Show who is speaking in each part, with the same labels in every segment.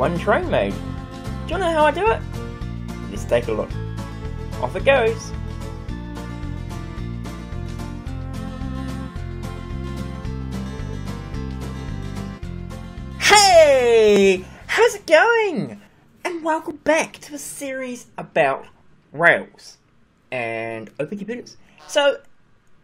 Speaker 1: one train made. Do you know how I do it? Let's take a look. Off it goes. Hey! How's it going? And welcome back to a series about Rails and Open Computers. So,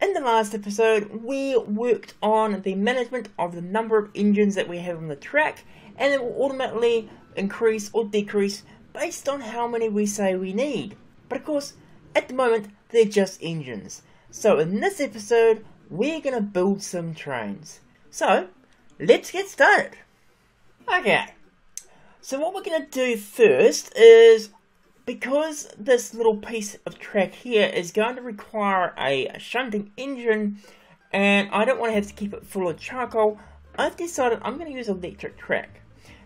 Speaker 1: in the last episode, we worked on the management of the number of engines that we have on the track, and it will automatically increase or decrease based on how many we say we need. But of course, at the moment, they're just engines. So in this episode, we're going to build some trains. So, let's get started. Okay, so what we're going to do first is, because this little piece of track here is going to require a shunting engine, and I don't want to have to keep it full of charcoal, I've decided I'm going to use electric track.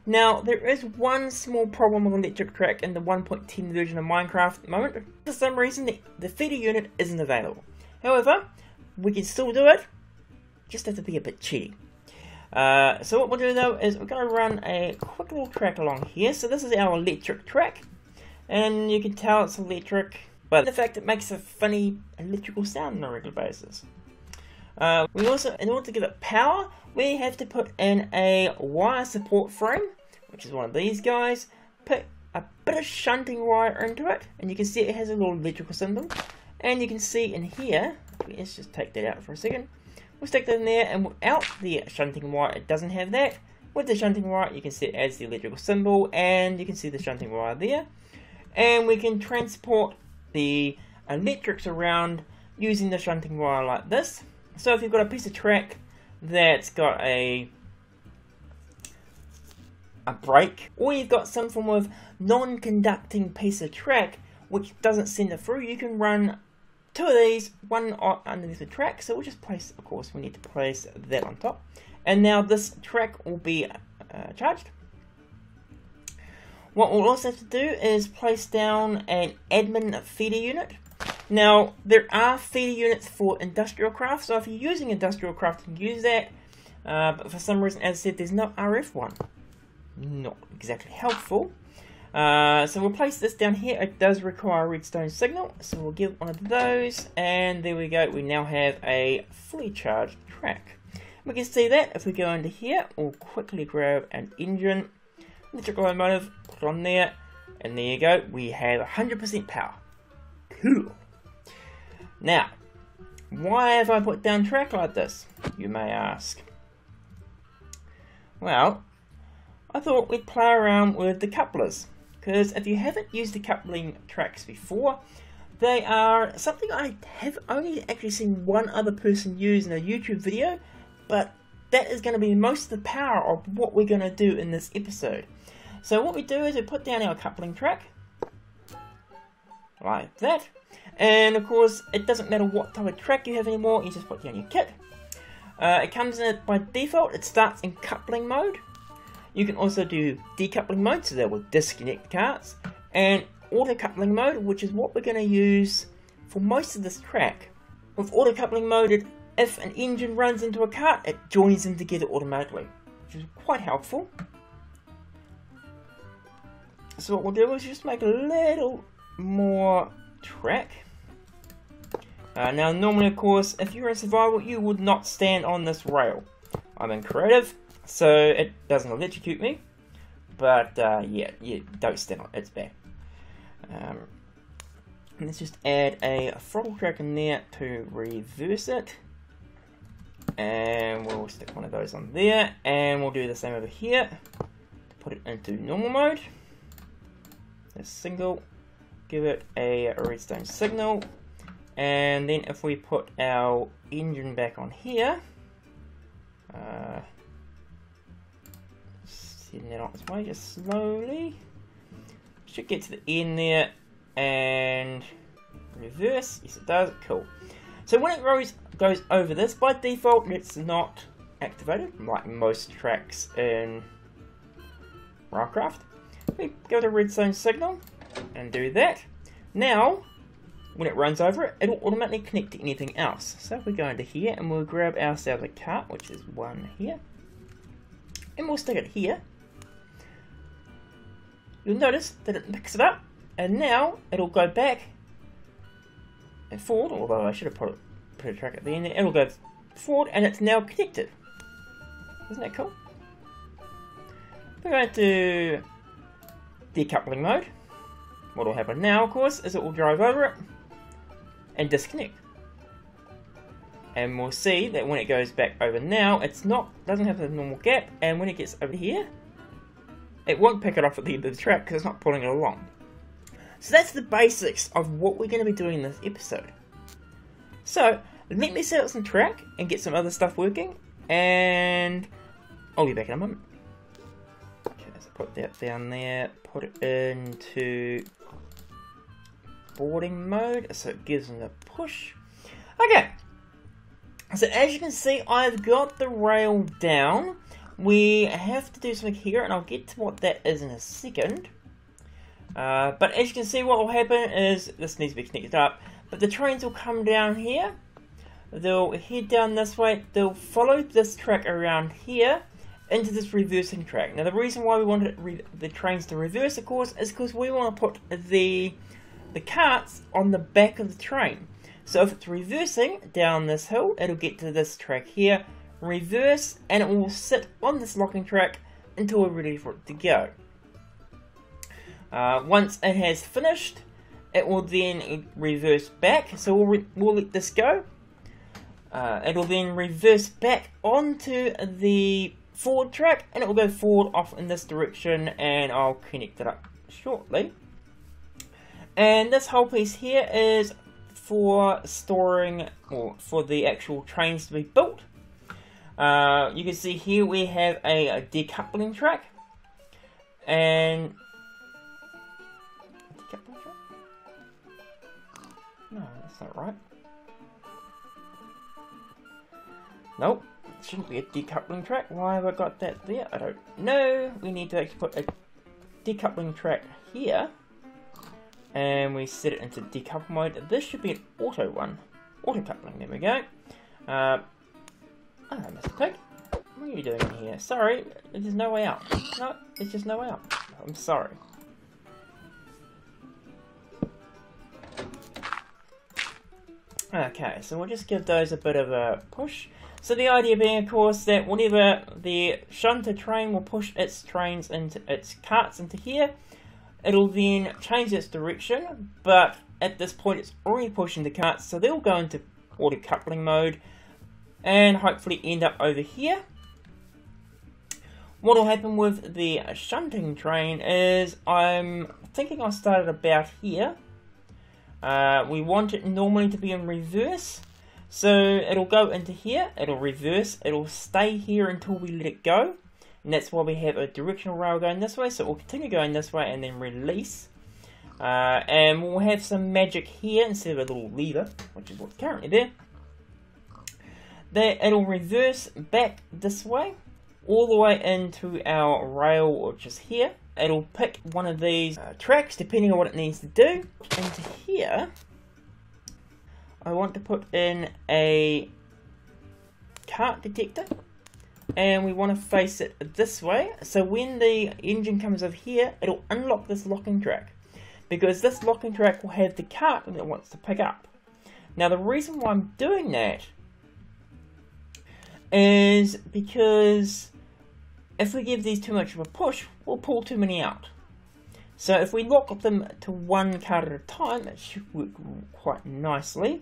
Speaker 1: Now, there is one small problem with electric track in the 1.10 version of Minecraft at the moment. For some reason, the feeder unit isn't available. However, we can still do it, just have to be a bit cheaty. So what we'll do though is we're going to run a quick little track along here. So this is our electric track, and you can tell it's electric, but the fact it makes a funny electrical sound on a regular basis. We also, in order to give it power, we have to put in a wire support frame, which is one of these guys, put a bit of shunting wire into it, and you can see it has a little electrical symbol, and you can see in here, let's just take that out for a second, we'll stick that in there, and without the shunting wire it doesn't have that. With the shunting wire you can see it adds the electrical symbol, and you can see the shunting wire there, and we can transport the electrics around using the shunting wire like this. So if you've got a piece of track that's got a break, or you've got some form of non-conducting piece of track which doesn't send it through, you can run two of these, one underneath the track. So we'll just place, of course we need to place that on top, and now this track will be charged. What we'll also have to do is place down an admin feeder unit. Now, there are feeder units for industrial craft, so if you're using industrial craft, you can use that. But for some reason, as I said, there's no RF one. Not exactly helpful. So we'll place this down here. It does require a redstone signal, so we'll give one of those, and there we go. We now have a fully charged track. We can see that if we go into here, we'll quickly grab an engine, electric locomotive, put it on there, and there you go. We have 100% power. Cool. Now, why have I put down track like this, you may ask? Well, I thought we'd play around with the couplers, because if you haven't used the coupling tracks before, they are something I have only actually seen one other person use in a YouTube video, but that is going to be most of the power of what we're going to do in this episode. So what we do is we put down our coupling track, like that. And of course, it doesn't matter what type of track you have anymore, you just put down your kit. It comes in by default, it starts in coupling mode. You can also do decoupling mode, so that will disconnect carts. And auto coupling mode, which is what we're going to use for most of this track. With auto coupling mode, if an engine runs into a cart, it joins them together automatically, which is quite helpful. So what we'll do is just make a little more track. Now normally, of course, if you're in survival, you would not stand on this rail. I'm in creative, so it doesn't electrocute me, but yeah, you don't stand on it, it's bad. Let's just add a throttle track in there to reverse it, and we'll stick one of those on there, and we'll do the same over here to put it into normal mode. A single, give it a redstone signal, and then if we put our engine back on here, send that on its way just slowly, should get to the end there, and reverse, yes it does, cool. So when it goes over this, by default it's not activated like most tracks in Railcraft. We go to redstone signal and do that. Now, when it runs over it, it'll automatically connect to anything else. So if we go into here and we'll grab ourselves a cart, which is one here, and we'll stick it here. you'll notice that it picks it up, and now it'll go back and forward, although I should have put a track at the end there. It'll go forward, and it's now connected. Isn't that cool? We're going to decoupling mode. What will happen now, of course, is it will drive over it and disconnect. And we'll see that when it goes back over now, doesn't have the normal gap, and when it gets over here, it won't pick it off at the end of the track because it's not pulling it along. So that's the basics of what we're going to be doing in this episode. So let me set up some track and get some other stuff working, and I'll be back in a moment. Okay, so put that down there, put it into boarding mode so it gives them a push. Okay. So as you can see, I've got the rail down. We have to do something here, and I'll get to what that is in a second. But as you can see, what will happen is, this needs to be connected up, but the trains will come down here. They'll head down this way. They'll follow this track around here into this reversing track. Now the reason why we wanted the trains to reverse, of course, is because we want to put the carts on the back of the train. So if it's reversing down this hill, it'll get to this track here, reverse, and it will sit on this locking track until we're ready for it to go. Once it has finished, it will then reverse back, so we'll let this go. It'll then reverse back onto the forward track, and it will go forward off in this direction, and I'll connect it up shortly. And this whole piece here is for storing, or for the actual trains to be built. You can see here we have a decoupling track, and decoupling track? No, that's not right. Nope, it shouldn't be a decoupling track. Why have I got that there? I don't know. We need to actually put a decoupling track here. And we set it into decouple mode. This should be an auto one. Auto coupling, there we go. Oh, Mr. Pig. What are you doing in here? Sorry, there's no way out. No, there's just no way out. I'm sorry. Okay, so we'll just give those a bit of a push. So the idea being, of course, that whenever the shunter train will push its carts into here, it'll then change its direction, but at this point it's already pushing the carts, so they'll go into auto coupling mode and hopefully end up over here. What will happen with the shunting train is, I'm thinking I'll start it about here. We want it normally to be in reverse, so it'll go into here, it'll reverse, it'll stay here until we let it go. And that's why we have a directional rail going this way, so it will continue going this way and then release. And we'll have some magic here instead of a little lever, which is what's currently there. That it'll reverse back this way, all the way into our rail, which is here. It'll pick one of these tracks, depending on what it needs to do. Into here, I want to put in a cart detector. And we want to face it this way, so when the engine comes over here, it'll unlock this locking track, because this locking track will have the cart that it wants to pick up. Now the reason why I'm doing that is because if we give these too much of a push, we'll pull too many out. So if we lock them to one cart at a time, it should work quite nicely.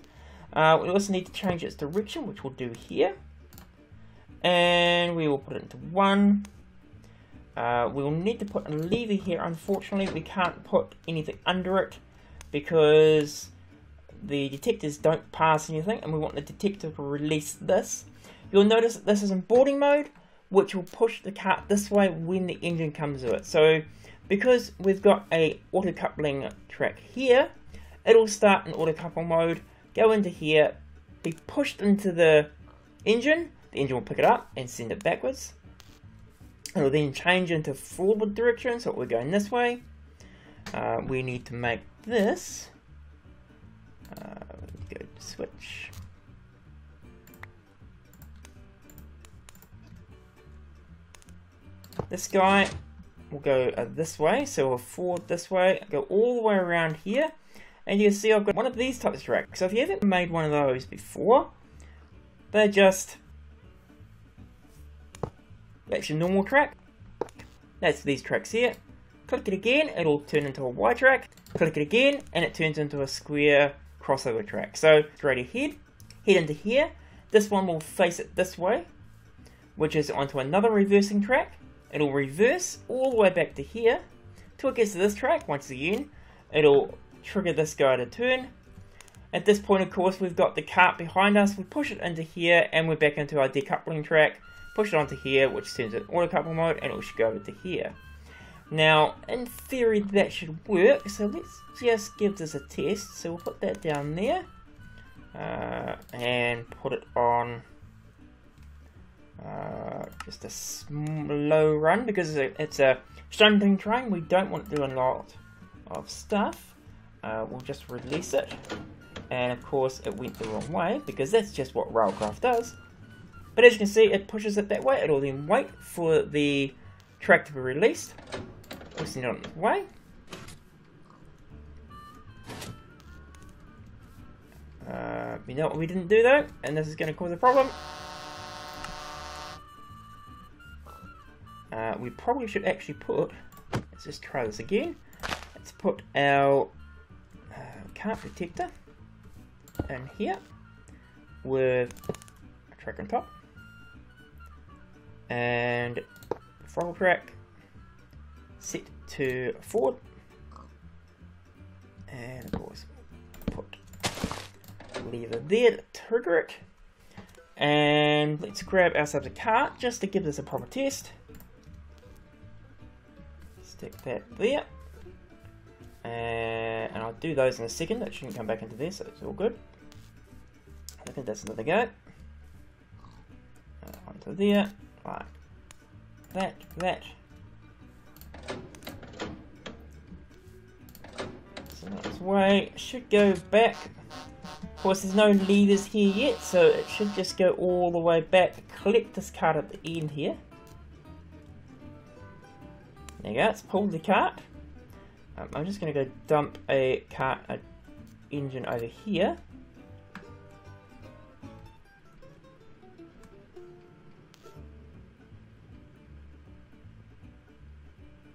Speaker 1: We also need to change its direction, which we'll do here. And we will put it into one. We'll need to put a lever here. Unfortunately, we can't put anything under it because the detectors don't pass anything, and we want the detector to release this. You'll notice that this is in boarding mode, which will push the cart this way when the engine comes to it. So because we've got a auto coupling track here, it'll start in auto couple mode, go into here, be pushed into the engine will pick it up and send it backwards. It will then change into forward direction, so we're going this way. We need to make this go to switch. This guy we'll go this way, so we'll forward this way, go all the way around here, and you can see I've got one of these types of tracks. So if you haven't made one of those before, they're just, that's your normal track, that's these tracks here. Click it again, it'll turn into a Y track, click it again, and it turns into a square crossover track. So straight ahead, head into here, this one will face it this way, which is onto another reversing track. It'll reverse all the way back to here, till it gets to this track. Once again, it'll trigger this guy to turn. At this point, of course, we've got the cart behind us. We push it into here, and we're back into our decoupling track. Push it onto here, which turns it auto couple mode, and it should go over to here. Now, in theory, that should work, so let's just give this a test. So we'll put that down there, and put it on just a slow run, because it's a shunting train. We don't want to do a lot of stuff. We'll just release it, and of course it went the wrong way, because that's just what Railcraft does. But as you can see, it pushes it that way. It'll then wait for the track to be released. We'll send it on its way. You know what we didn't do though, and this is going to cause a problem. We probably should actually put, let's just try this again. Let's put our cart protector in here with a track on top, and throttle track set to forward, and of course put lever there to trigger it, and let's grab ourselves a cart just to give this a proper test. Stick that there, and I'll do those in a second. That shouldn't come back into there, so it's all good. I think that's another go. Onto there, like that. So that's way, should go back. Of course, there's no levers here yet, so it should just go all the way back. Collect this cart at the end here. There you go, it's pulled the cart. I'm just going to go dump a engine over here.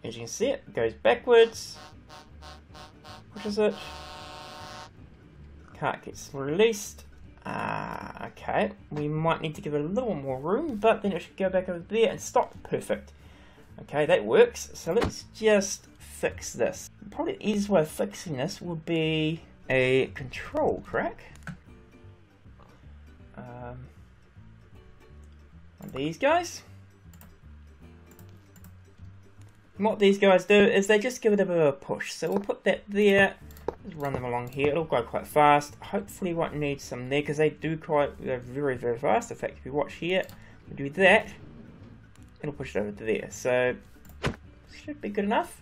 Speaker 1: As you can see, it goes backwards, pushes it, cart gets released. Okay, we might need to give it a little more room, but then it should go back over there and stop. Perfect. Okay, that works. So let's just fix this. Probably the easiest way of fixing this would be a control track. These guys. And what these guys do is they just give it a bit of a push. So we'll put that there. Just run them along here. It'll go quite fast. Hopefully we won't need some there, because they do they're very, very fast. In fact, if you watch here, we do that, it'll push it over to there. So should be good enough.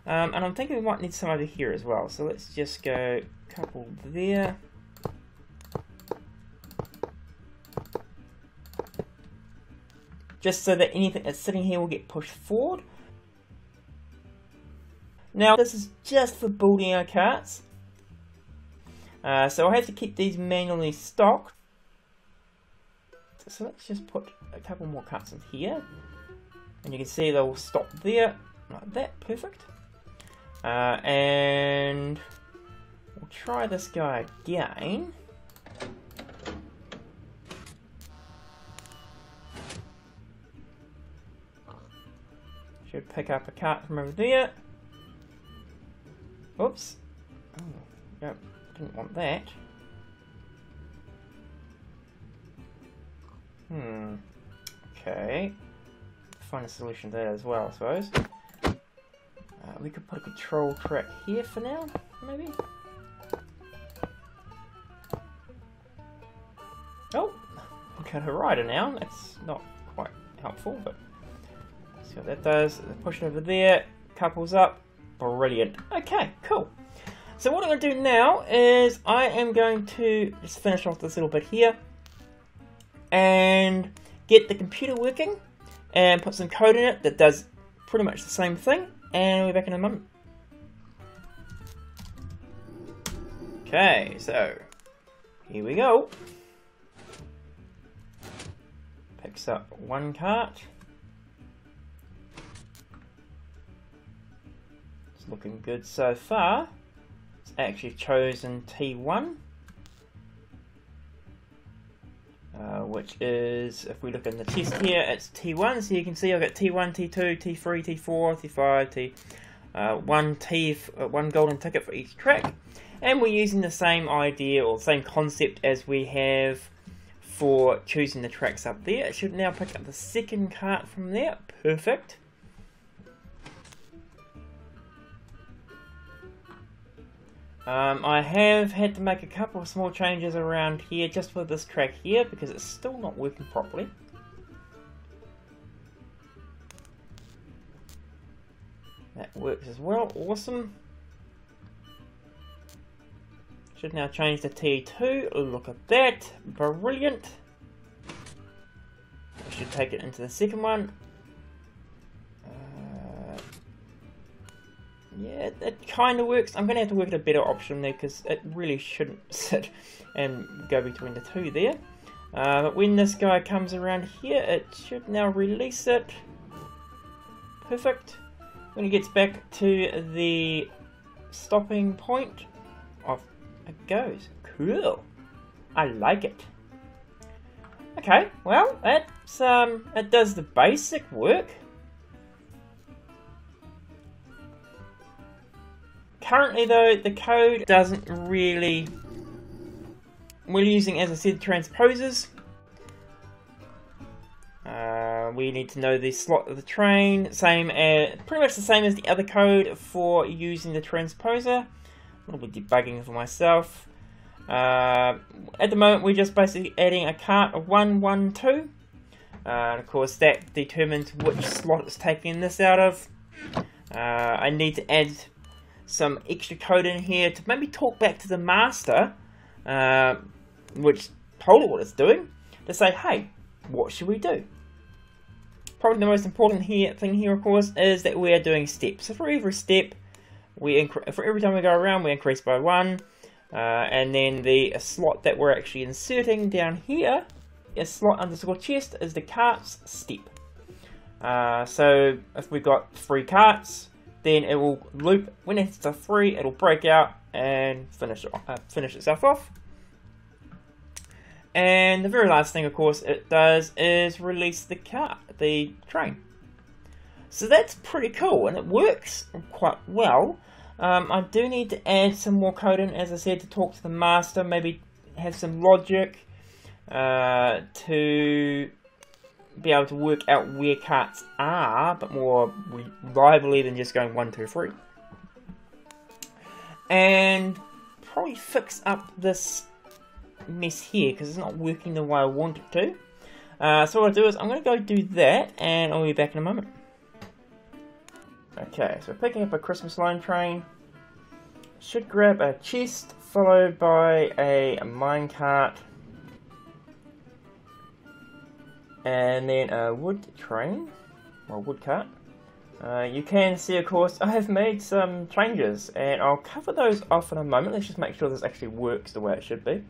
Speaker 1: And I'm thinking we might need some over here as well. So let's just go couple there. Just so that anything that's sitting here will get pushed forward. Now this is just for building our carts. So I have to keep these manually stocked. So let's just put a couple more carts in here. And you can see they'll stop there. Like that, perfect. And we'll try this guy again. Should pick up a cart from over there. Oops. Oh, yep, didn't want that. Okay. Find a solution to that as well, I suppose. We could put a control track here for now, maybe? Oh! We've got a rider now. That's not quite helpful, but see what that does. Push it over there, couples up. Brilliant. Okay, cool. So what I'm going to do now is I am going to just finish off this little bit here and get the computer working and put some code in it that does pretty much the same thing, and we're back in a moment. Okay, so here we go. Picks up one cart. It's looking good so far. It's actually chosen T1. Which is, if we look in the test here, it's T1. So you can see I've got T1, T2, T3, T4, T5, one golden ticket for each track. And we're using the same idea or same concept as we have for choosing the tracks up there. It should now pick up the second cart from there. Perfect. I have had to make a couple of small changes around here just for this track here because it's still not working properly. That works as well, awesome. Should now change to T2, look at that, brilliant. I should take it into the second one. Yeah, it kind of works. I'm going to have to work at a better option there because it really shouldn't sit and go between the two there. But when this guy comes around here, it should now release it. Perfect. When it gets back to the stopping point, off it goes. Cool. I like it. Okay, well, that's it does the basic work. Currently though, the code doesn't really... We're using, as I said, transposers. We need to know the slot of the train, pretty much the same as the other code for using the transposer. A little bit debugging for myself. At the moment, we're just basically adding a cart of 1, 1, 2. And of course, that determines which slot it's taking this out of. I need to add some extra code in here to maybe talk back to the master, which told it what it's doing, to say, hey, what should we do? Probably the most important thing here, of course, is that we are doing steps. So for every step, for every time we go around, we increase by 1, and then the slot that we're actually inserting down here, a slot underscore chest, is the cart's step. So if we've got 3 carts, then it will loop. When it's to 3, it'll break out and finish itself off. And the very last thing, of course, it does is release the train. So that's pretty cool, and it works quite well. I do need to add some more code in, as I said, to talk to the master, maybe have some logic to be able to work out where carts are, but more reliably than just going 1, 2, 3. And probably fix up this mess here because it's not working the way I want it to. So what I'll do is I'm going to go do that, and I'll be back in a moment. Okay, so picking up a Christmas line train. Should grab a chest followed by a minecart. And then a wood train, or wood cart. You can see, of course, I have made some changes, and I'll cover those off in a moment. Let's just make sure this actually works the way it should be.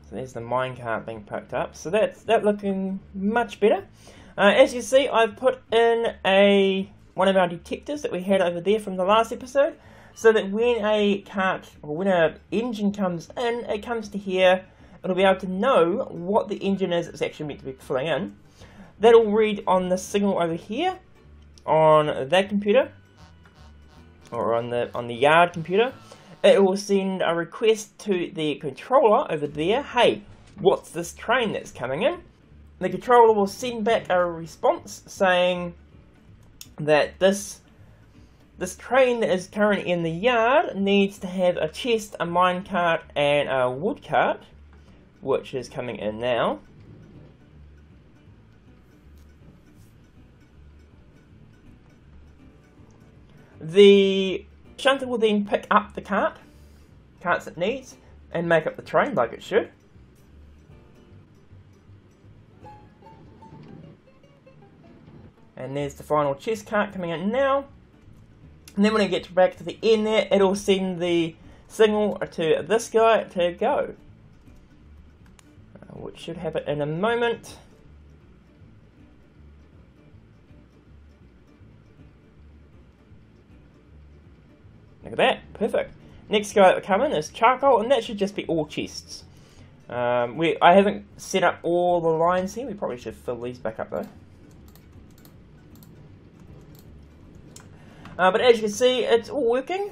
Speaker 1: So there's the minecart being picked up. So that's looking much better. As you see, I've put in one of our detectors that we had over there from the last episode, so that when a cart, or when an engine comes in, it comes to here, it'll be able to know what the engine is it's actually meant to be filling in. That'll read on the signal over here, on that computer, or on the yard computer. It will send a request to the controller over there, hey, what's this train that's coming in? The controller will send back a response saying that this train that is currently in the yard needs to have a chest, a minecart, and a wood cart, which is coming in now. The shunter will then pick up the carts it needs, and make up the train like it should. And there's the final chest cart coming out now. And then when I get back to the end there, it'll send the signal to this guy to go. Which should happen in a moment. Look at that, perfect. Next guy that will come in is charcoal, and that should just be all chests. I haven't set up all the lines here. We probably should fill these back up though. But as you can see, it's all working.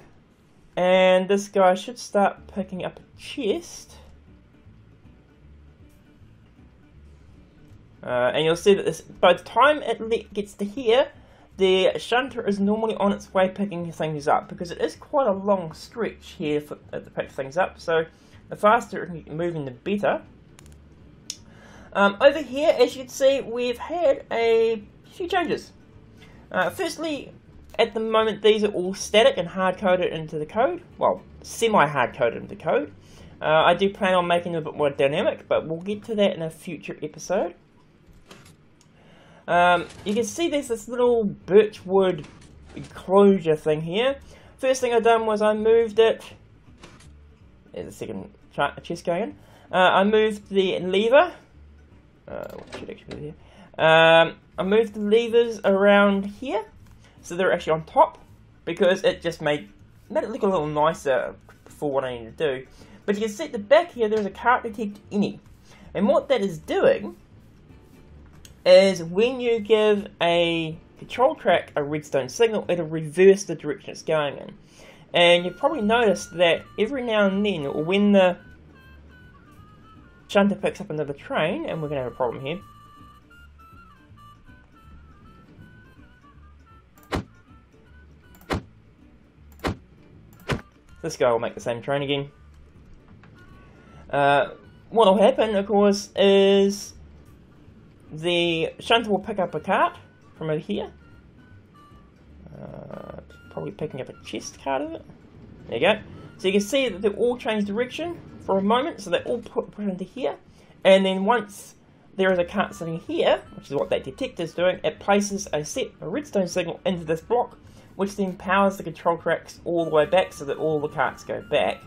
Speaker 1: And this guy should start picking up a chest. And you'll see that this, by the time it gets to here, the shunter is normally on its way picking things up, because it is quite a long stretch here to pick things up. So the faster it can get moving, the better. Over here, as you can see, we've had a few changes. Firstly, at the moment, these are all static and hard-coded into the code. Well, semi-hard-coded into the code. I do plan on making them a bit more dynamic, but we'll get to that in a future episode. You can see there's this little birchwood enclosure thing here. First thing I've done was I moved it. There's a second chest going in. I moved the lever. What should actually be there? I moved the levers around here, so they're actually on top, because it just made it look a little nicer for what I need to do. But you can see at the back here, there's a cart detect any, and what that is doing is when you give a control track a redstone signal, it'll reverse the direction it's going in. And you've probably noticed that every now and then, or when the shunter picks up another train, and we're going to have a problem here. This guy will make the same train again. What will happen, of course, is the shunter will pick up a cart from over here. Probably picking up a chest cart of it. There you go. So you can see that they all change direction for a moment, so they all put into here. And then once there is a cart sitting here, which is what that detector is doing, it places a redstone signal into this block, which then powers the control tracks all the way back so that all the carts go back.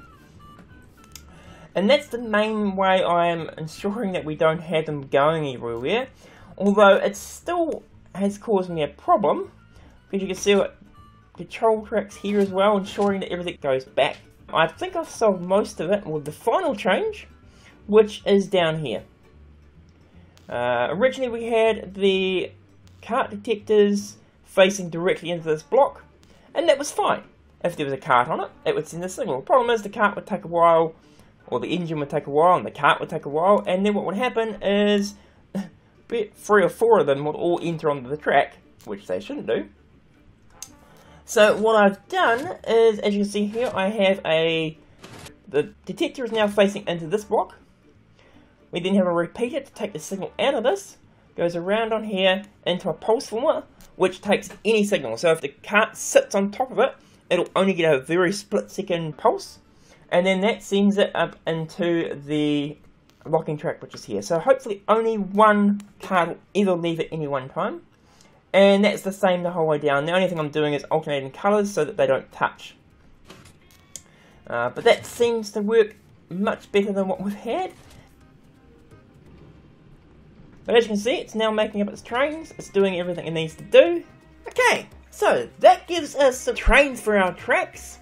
Speaker 1: And that's the main way I am ensuring that we don't have them going everywhere. Although it still has caused me a problem, because you can see what control tracks here as well, ensuring that everything goes back. I think I've solved most of it with the final change, which is down here. Originally we had the cart detectors facing directly into this block, and that was fine. If there was a cart on it, it would send a signal. The problem is the cart would take a while, or the engine would take a while, and the cart would take a while, and then what would happen is 3 or 4 of them would all enter onto the track, which they shouldn't do. So what I've done is, as you can see here, I have the detector is now facing into this block. We then have a repeater to take the signal out of this, goes around on here into a pulse former, which takes any signal. So if the cart sits on top of it, it'll only get a very split-second pulse, and then that sends it up into the locking track, which is here. So hopefully only one cart will ever leave at any one time. And that's the same the whole way down. The only thing I'm doing is alternating colours so that they don't touch. But that seems to work much better than what we've had. But as you can see, it's now making up its trains. It's doing everything it needs to do. Okay, so that gives us some trains for our tracks.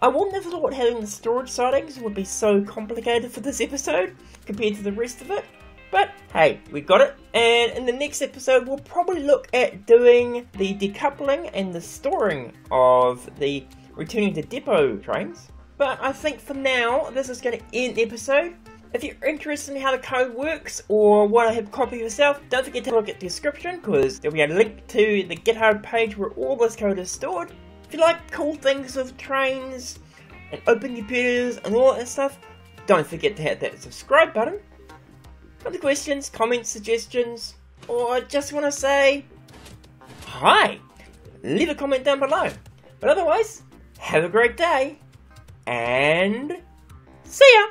Speaker 1: I wouldn't have thought having the storage sidings would be so complicated for this episode compared to the rest of it. But hey, we got it, and in the next episode we'll probably look at doing the decoupling and the storing of the returning to depot trains. But I think for now, this is going to end the episode. If you're interested in how the code works, or want to have a copy yourself, don't forget to look at the description, because there'll be a link to the GitHub page where all this code is stored. If you like cool things with trains, and open computers, and all that stuff, don't forget to hit that subscribe button. Other questions, comments, suggestions, or just want to say hi, leave a comment down below. But otherwise, have a great day, and see ya!